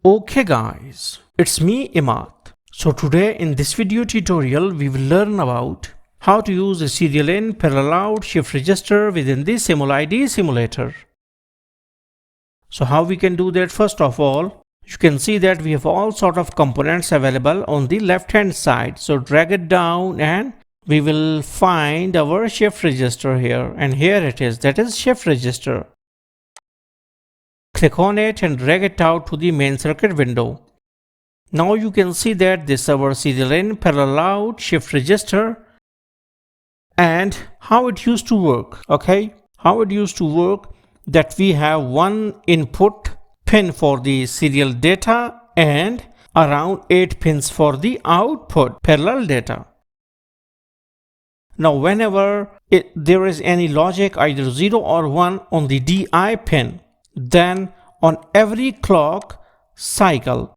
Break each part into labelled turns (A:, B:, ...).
A: Okay guys, it's me Imad. So today in this video tutorial we will learn about how to use a serial in, parallel out, shift register within the simulide simulator. So how we can do that? First of all, you can see that we have all sort of components available on the left hand side. So drag it down and we will find our shift register here, and here it is, that is shift register. Click on it and drag it out to the main circuit window. Now you can see that this is our serial in, parallel out, shift register, and how it used to work. Okay, how it used to work, that we have one input pin for the serial data and around 8 pins for the output parallel data. Now whenever there is any logic, either 0 or 1 on the DI pin, then on every clock cycle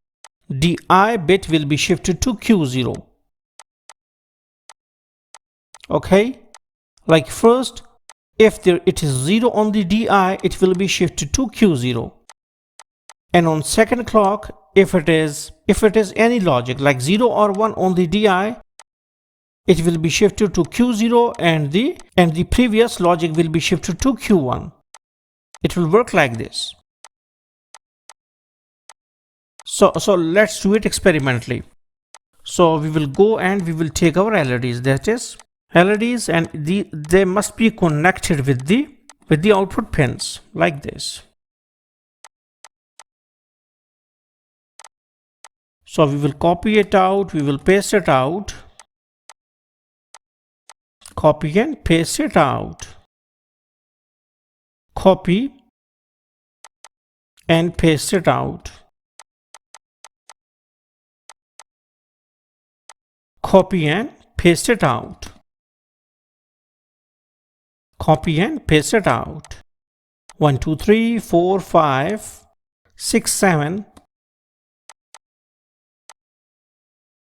A: DI bit will be shifted to Q0. Okay, like first, if it is 0 on the DI, it will be shifted to Q0. And on second clock, if it is any logic like 0 or 1 on the DI, it will be shifted to Q0, and the previous logic will be shifted to Q1. It will work like this. So let's do it experimentally. So we will go and we will take our LEDs, that is LEDs, and they must be connected with the output pins like this. So we will copy it out, we will paste it out, copy and paste it out, copy and paste it out, copy and paste it out, copy and paste it out. 1 2 3 4 5 6 7,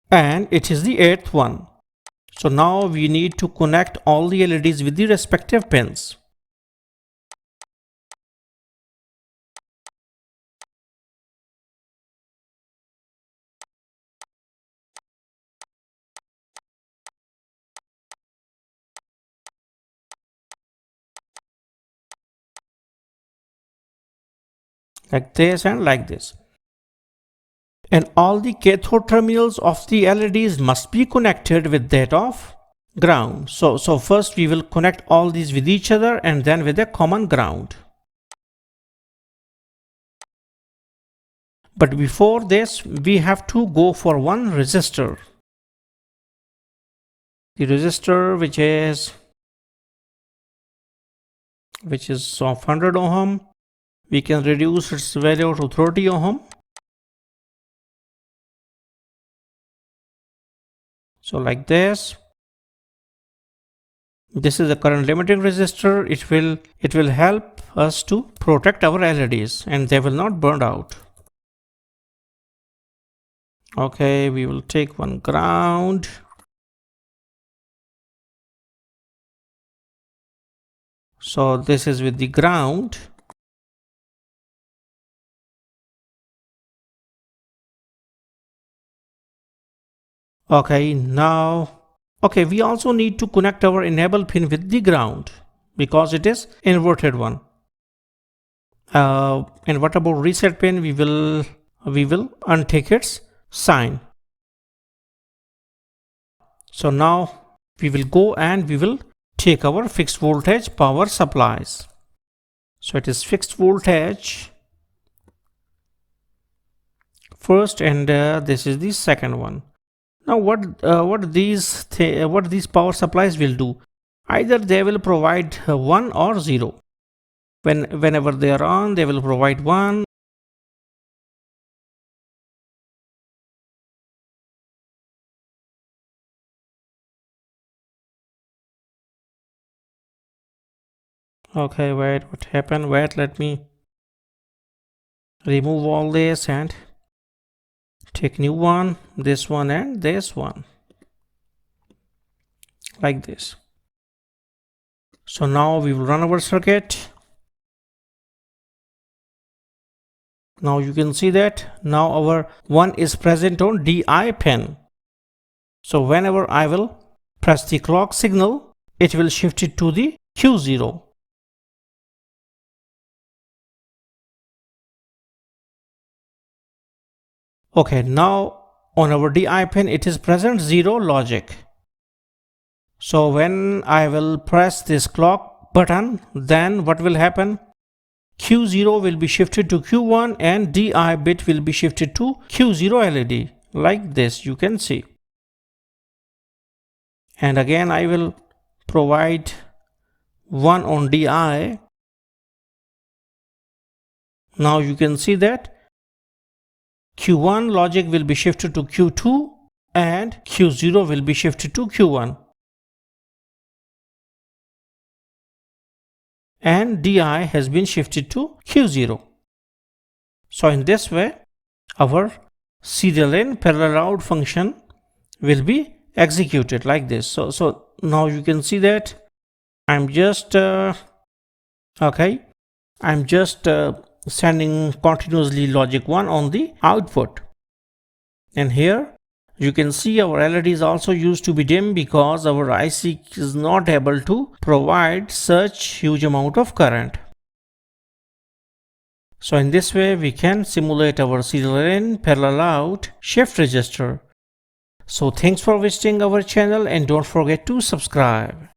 A: and it is the 8th one. So now we need to connect all the LEDs with the respective pins. Like this and like this. And all the cathode terminals of the LEDs must be connected with that of ground. So first we will connect all these with each other and then with a common ground. But before this, we have to go for one resistor. The resistor which is of 100 ohm, we can reduce its value to 30 ohm. So like this. This is a current limiting resistor. It will help us to protect our LEDs and they will not burn out. Okay, we will take one ground. So this is with the ground. Okay, now, okay, we also need to connect our enable pin with the ground because it is inverted one. And what about reset pin? We will untake its sign. So now we will go and we will take our fixed voltage power supplies. So it is fixed voltage first, and this is the second one. Now what these power supplies will do? Either they will provide 1 or 0. Whenever they are on, they will provide 1. Okay, wait, what happened? Wait, let me remove all this and take new one, this one and this one, like this. So now we will run our circuit. Now you can see that now our 1 is present on DI pin. So whenever I will press the clock signal, it will shift it to the Q0. Okay, now on our DI pin it is present 0 logic. So when I will press this clock button, then what will happen? Q0 will be shifted to Q1 and DI bit will be shifted to Q0 LED, like this you can see. And again I will provide 1 on DI. Now you can see that Q1 logic will be shifted to Q2 and Q0 will be shifted to Q1. And DI has been shifted to Q0. So in this way, our serial in parallel out function will be executed like this. So now you can see that I'm just sending continuously logic 1 on the output. And here you can see our LED is also used to be dim because our IC is not able to provide such huge amount of current. So in this way we can simulate our serial in parallel out shift register. So thanks for visiting our channel and don't forget to subscribe.